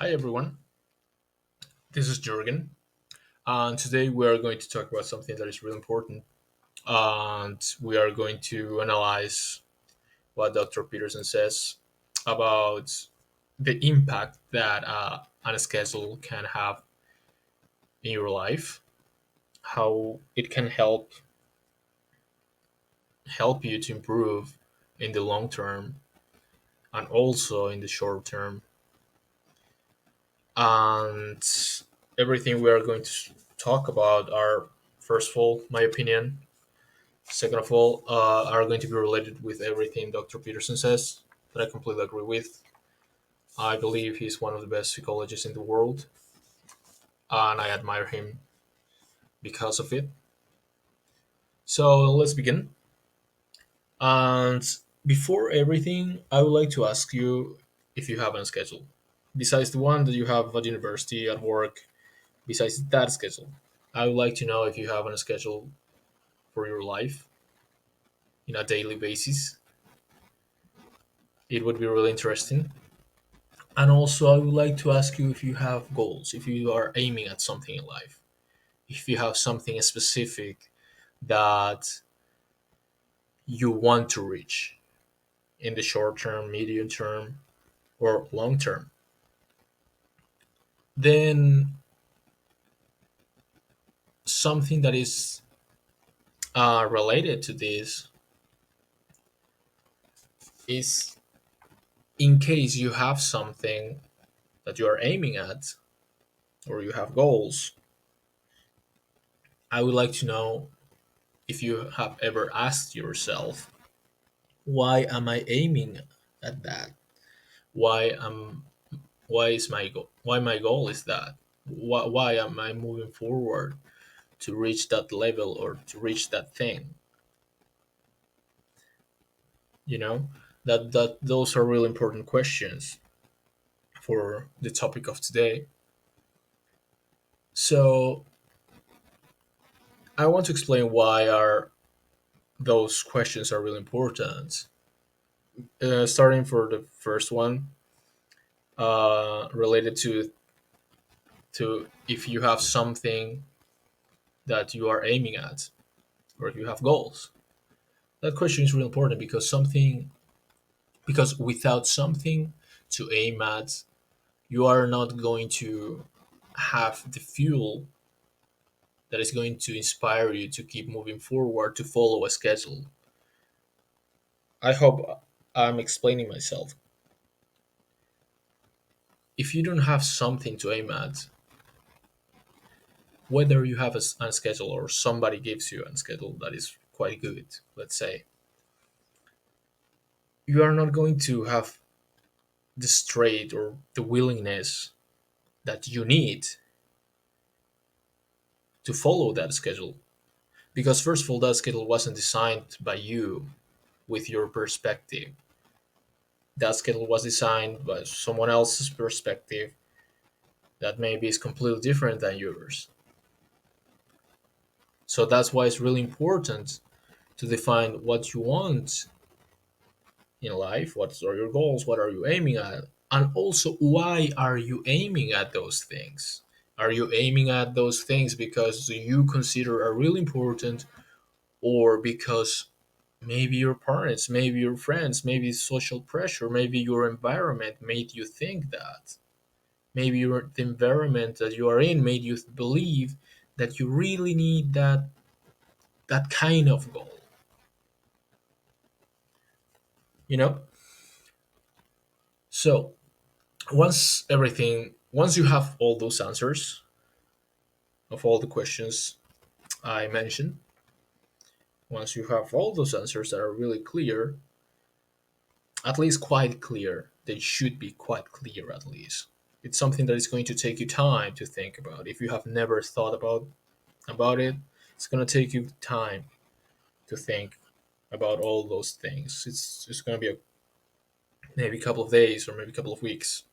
Hi everyone, this is Jurgen, and today we are going to talk about something that is really important. And we are going to analyze what Dr. Peterson says about the impact that a schedule can have in your life, how it can help you to improve in the long term and also in the short term. And everything we are going to talk about are, first of all, my opinion. Second of all, are going to be related with everything Dr. Peterson says, that I completely agree with. I believe he's one of the best psychologists in the world, and I admire him because of it. So let's begin. And before everything, I would like to ask you if you have a schedule. Besides the one that you have at university, at work, besides that schedule, I would like to know if you have a schedule for your life in a daily basis. It would be really interesting. And also, I would like to ask you if you have goals, if you are aiming at something in life, if you have something specific that you want to reach in the short term, medium term, or long term. Then something that is related to this is, in case you have something that you are aiming at or you have goals, I would like to know if you have ever asked yourself, why am I aiming at that? Why am why is my goal why my goal is that? Why am I moving forward to reach that level or to reach that thing? You know, that those are really important questions for the topic of today. So I want to explain why are those questions are really important. Starting for the first one, related to if you have something that you are aiming at or if you have goals. That question is really important because without something to aim at, you are not going to have the fuel that is going to inspire you to keep moving forward to follow a schedule. I hope I'm explaining myself. If you don't have something to aim at, whether you have a schedule or somebody gives you a schedule that is quite good, let's say, you are not going to have the straight or the willingness that you need to follow that schedule. Because, first of all, that schedule wasn't designed by you with your perspective. That schedule was designed by someone else's perspective that maybe is completely different than yours. So that's why it's really important to define what you want in life, what are your goals, what are you aiming at, and also why are you aiming at those things. Are you aiming at those things because you consider are really important, or because maybe your parents, maybe your friends, maybe social pressure, maybe your environment made you think that? Maybe the environment that you are in made you believe that you really need that kind of goal. You know. So once you have all those answers of all the questions I mentioned, once you have all those answers that are really clear, at least quite clear, they should be quite clear at least. It's something that is going to take you time to think about. If you have never thought about it, it's going to take you time to think about all those things. It's going to be maybe a couple of days or maybe a couple of weeks.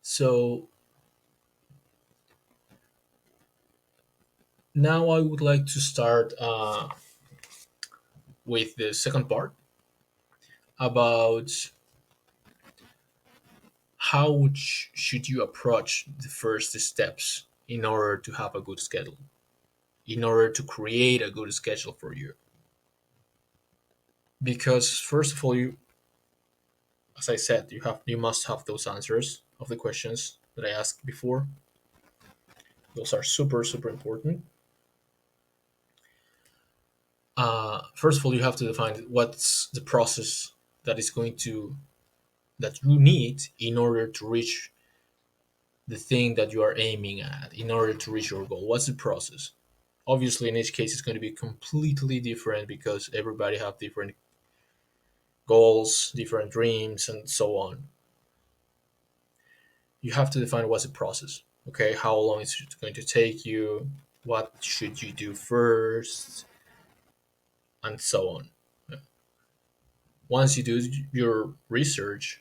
So now I would like to start with the second part about how should you approach the first steps in order to have a good schedule, in order to create a good schedule for you? Because first of all, as I said, you must have those answers of the questions that I asked before. Those are super super important. First of all, you have to define what's the process that is going to that you need in order to reach the thing that you are aiming at, in order to reach your goal. What's the process? Obviously, in each case, it's going to be completely different because everybody have different goals, different dreams, and so on. You have to define what's the process. Okay, how long is it going to take you? What should you do first, and so on. Once you do your research,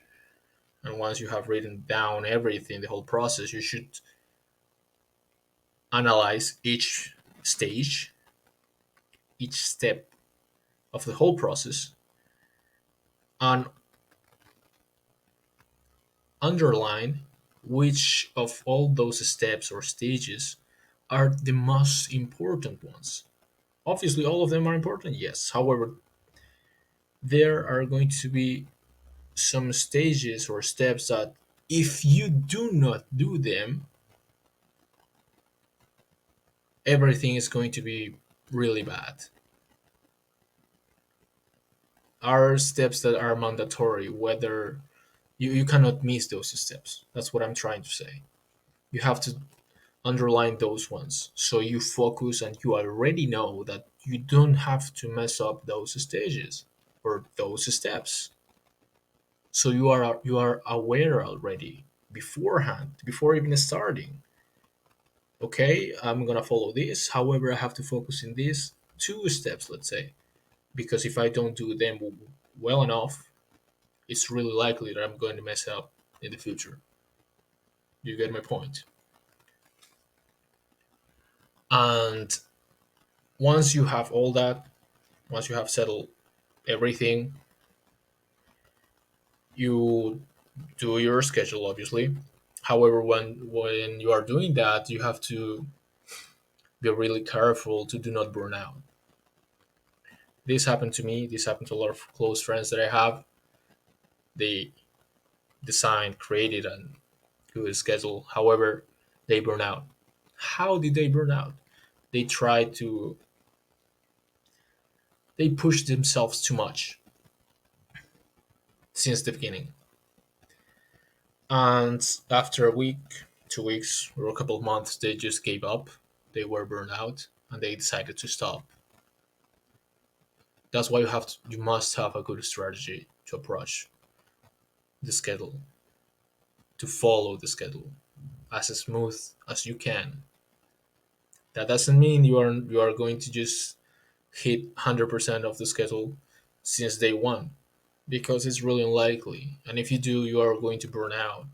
and once you have written down everything, the whole process, you should analyze each stage, each step of the whole process, and underline which of all those steps or stages are the most important ones. Obviously, all of them are important, yes. However, there are going to be some stages or steps that if you do not do them, everything is going to be really bad. Are steps that are mandatory, whether you cannot miss those steps. That's what I'm trying to say. You have to underline those ones so you focus and you already know that you don't have to mess up those stages or those steps. So you are aware already beforehand, before even starting. Okay, I'm gonna follow this. However, I have to focus in these two steps, let's say, because if I don't do them well enough, it's really likely that I'm going to mess up in the future. You get my point? And once you have all that, once you have settled everything, you do your schedule, obviously. However, when you are doing that, you have to be really careful to do not burn out. This happened to me. This happened to a lot of close friends that I have. They designed, created, and good schedule. However, they burn out. How did they burn out? They tried to. They pushed themselves too much since the beginning. And after a week, 2 weeks, or a couple of months, they just gave up. They were burned out, and they decided to stop. That's why you must have a good strategy to approach the schedule, to follow the schedule as smooth as you can. That doesn't mean you are going to just hit 100% of the schedule since day one, because it's really unlikely. And if you do, you are going to burn out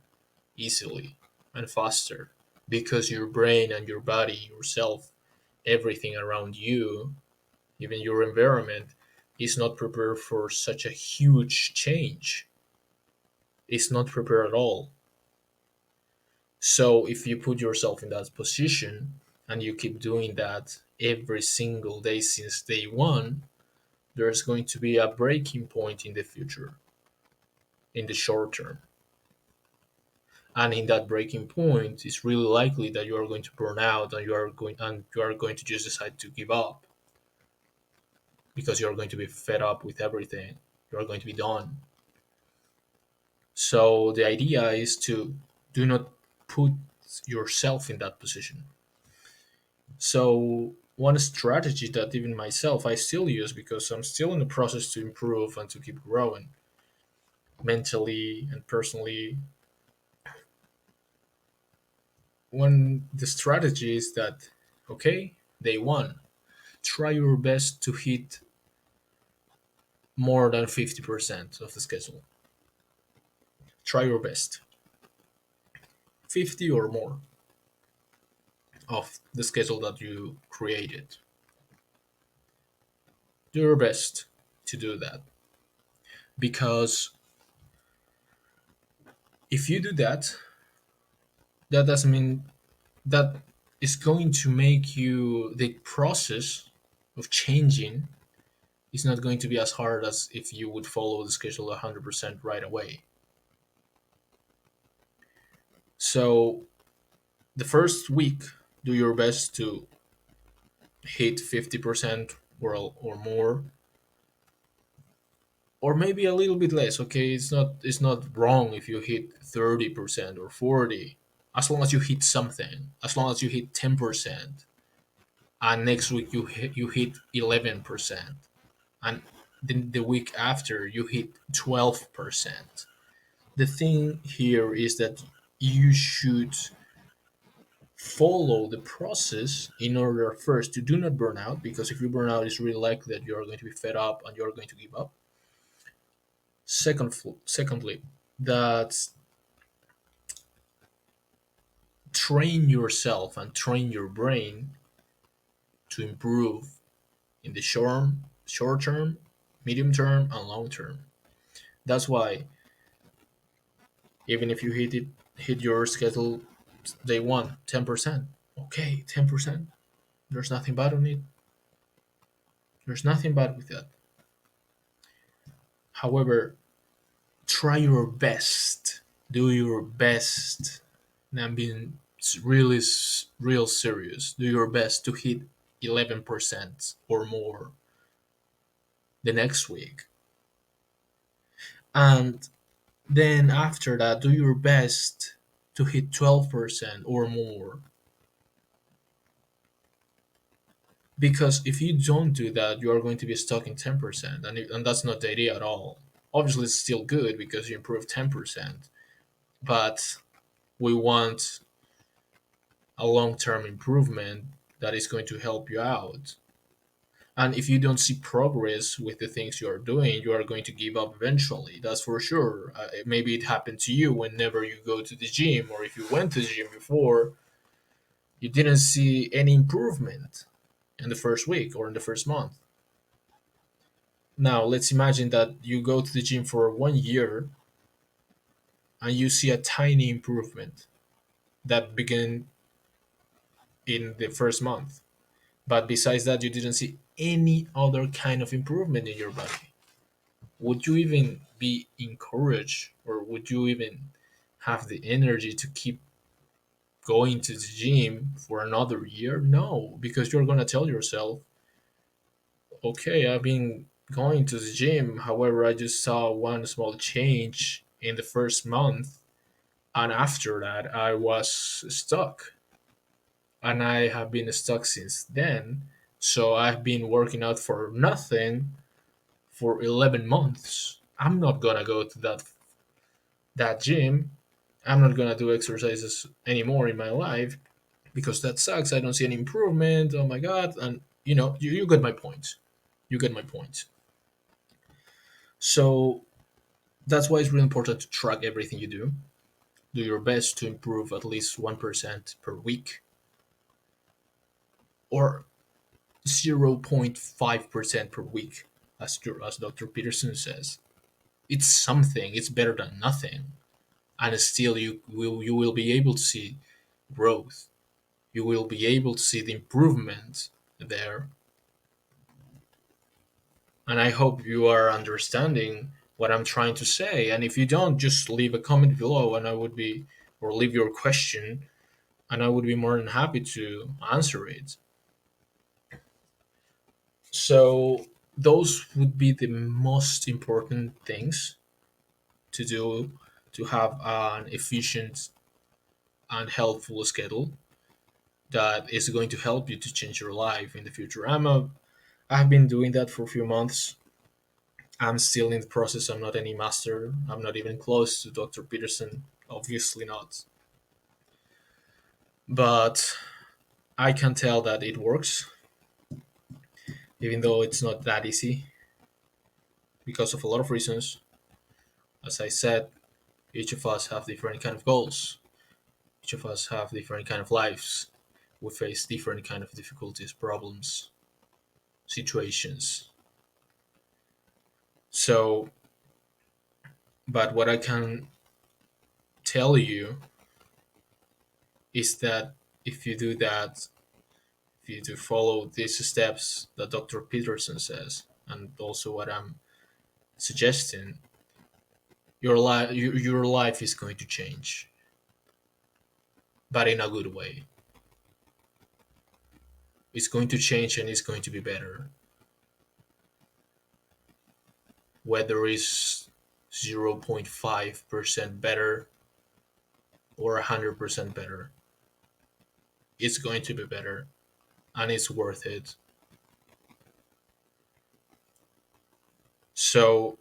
easily and faster because your brain and your body, yourself, everything around you, even your environment, is not prepared for such a huge change. It's not prepared at all. So if you put yourself in that position and you keep doing that every single day since day one, there's going to be a breaking point in the future, in the short term. And in that breaking point, it's really likely that you are going to burn out and you are going to just decide to give up because you're going to be fed up with everything. You're going to be done. So the idea is to do not put yourself in that position. So one strategy that even myself I still use because I'm still in the process to improve and to keep growing mentally and personally. One the strategy is that okay, day one, try your best to hit more than 50% of the schedule. Try your best. 50 or more of the schedule that you created. Do your best to do that because If you do that, that doesn't mean that is going to make you the process of changing is not going to be as hard as if you would follow the schedule 100% right away. So the first week, do your best to hit 50% or more, or maybe a little bit less. Okay, it's not wrong if you hit 30% or 40, as long as you hit something. As long as you hit 10%, and next week you hit 11%, and then the week after you hit 12%. The thing here is that you should follow the process in order first to do not burn out, because if you burn out, it's really likely that you are going to be fed up and you are going to give up. Secondly, that train yourself and train your brain to improve in the short term, medium term, and long term. That's why even if you hit your schedule day one, 10%. Okay, 10%. There's nothing bad on it. There's nothing bad with that. However, try your best. Do your best. And I'm being really real serious. Do your best to hit 11% or more the next week. And then after that, do your best to hit 12% or more. Because if you don't do that, you are going to be stuck in 10%, and that's not the idea at all. Obviously, it's still good because you improve 10%, but we want a long term improvement that is going to help you out. And if you don't see progress with the things you are doing, you are going to give up eventually. That's for sure. Maybe it happened to you whenever you go to the gym, or if you went to the gym before, you didn't see any improvement in the first week or in the first month. Now, let's imagine that you go to the gym for 1 year and you see a tiny improvement that began in the first month. But besides that, you didn't see any other kind of improvement in your body. Would you even be encouraged, or would you even have the energy to keep going to the gym for another year? No, because you're going to tell yourself, okay, I've been going to the gym. However, I just saw one small change in the first month. And after that, I was stuck. And I have been stuck since then. So I've been working out for nothing for 11 months. I'm not gonna go to that gym. I'm not gonna do exercises anymore in my life because that sucks. I don't see any improvement. Oh my god! And you get my point. You get my point. So that's why it's really important to track everything you do. Do your best to improve at least 1% per week, or 0.5% per week, as Dr. Peterson says. It's something. It's better than nothing, and still you will be able to see growth. You will be able to see the improvement there, and I hope you are understanding what I'm trying to say. And if you don't, just leave a comment below, and I would be, or leave your question, and I would be more than happy to answer it. So those would be the most important things to do to have an efficient and helpful schedule that is going to help you to change your life in the future. I've been doing that for a few months. I'm still in the process. I'm not any master. I'm not even close to Dr. Peterson. Obviously not. But I can tell that it works, even though it's not that easy because of a lot of reasons. As I said, each of us have different kind of goals. Each of us have different kind of lives. We face different kind of difficulties, problems, situations. So, but what I can tell you is that if you do that, if you do follow these steps that Dr. Peterson says, and also what I'm suggesting, your life is going to change, but in a good way. It's going to change and it's going to be better. Whether it's 0.5% better or 100% better, it's going to be better and it's worth it. So,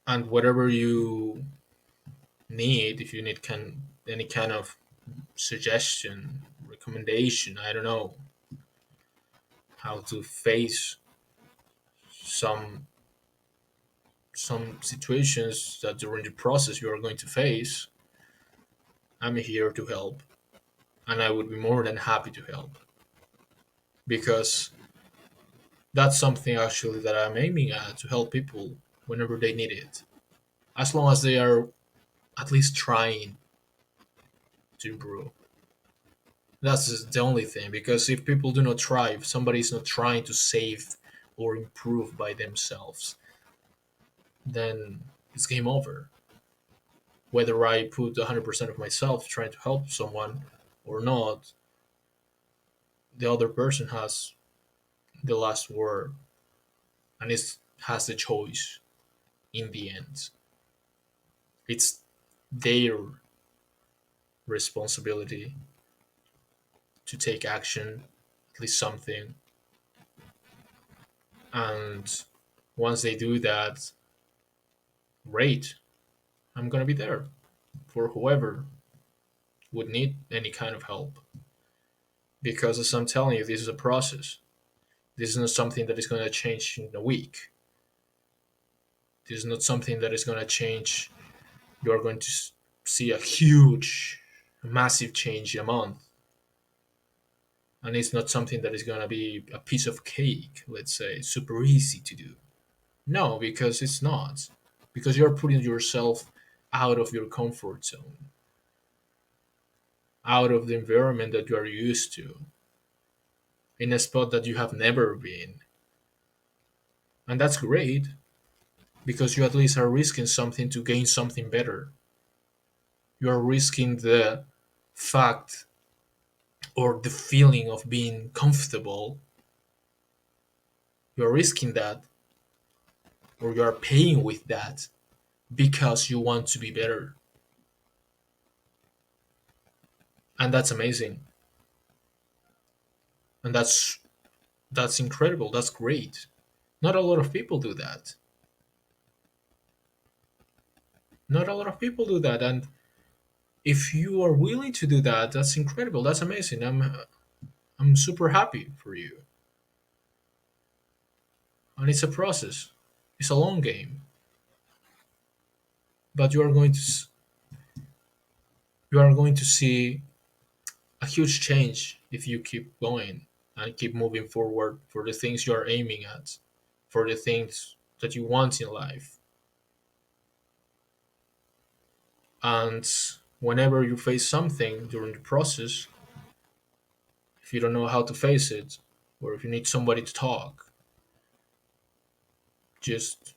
and whatever you need, if you need any kind of suggestion, recommendation, I don't know, how to face some some situations that during the process you are going to face, I'm here to help, and I would be more than happy to help because that's something actually that I'm aiming at, to help people whenever they need it, as long as they are at least trying to improve. That's the only thing, because if people do not try, if somebody is not trying to save or improve by themselves, then it's game over. Whether I put 100% of myself trying to help someone or not, the other person has the last word and it has the choice in the end. It's their responsibility to take action, at least something. And once they do that, great. I'm gonna be there for whoever would need any kind of help. Because as I'm telling you, this is a process. This is not something that is gonna change in a week. This is not something that is gonna change. You are going to see a huge, massive change in a month. And it's not something that is gonna be a piece of cake, let's say, super easy to do. No, because it's not. Because you're putting yourself out of your comfort zone, out of the environment that you are used to, in a spot that you have never been. And that's great because you at least are risking something to gain something better. You are risking the fact or the feeling of being comfortable. You are risking that, or you are paying with that because you want to be better. And that's amazing. And that's incredible. That's great. Not a lot of people do that. Not a lot of people do that. And if you are willing to do that, that's incredible. That's amazing. I'm super happy for you. And it's a process. It's a long game, but you are going to see a huge change if you keep going and keep moving forward for the things you are aiming at, for the things that you want in life. And whenever you face something during the process, if you don't know how to face it, or if you need somebody to talk, just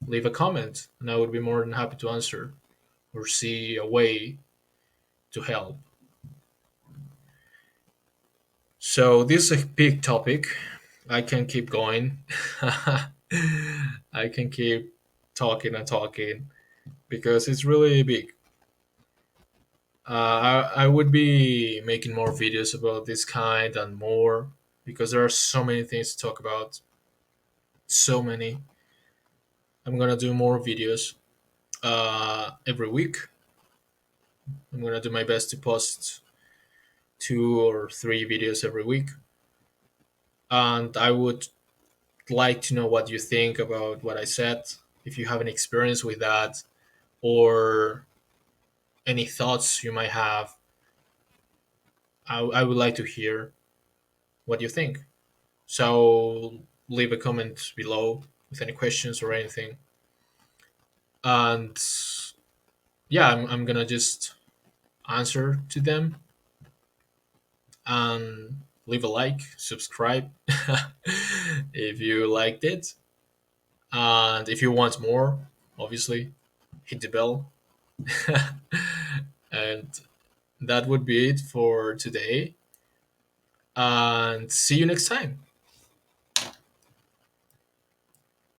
leave a comment and I would be more than happy to answer or see a way to help. So this is a big topic. I can keep going. I can keep talking and talking because it's really big. I would be making more videos about this kind and more because there are so many things to talk about. So many. I'm gonna do more videos every week. I'm gonna do my best to post 2 or 3 videos every week. And I would like to know what you think about what I said. If you have any experience with that or any thoughts you might have, I would like to hear what you think. So leave a comment below with any questions or anything. And yeah, I'm gonna just answer to them and leave a like, subscribe if you liked it, and if you want more, obviously hit the bell. And that would be it for today. And see you next time.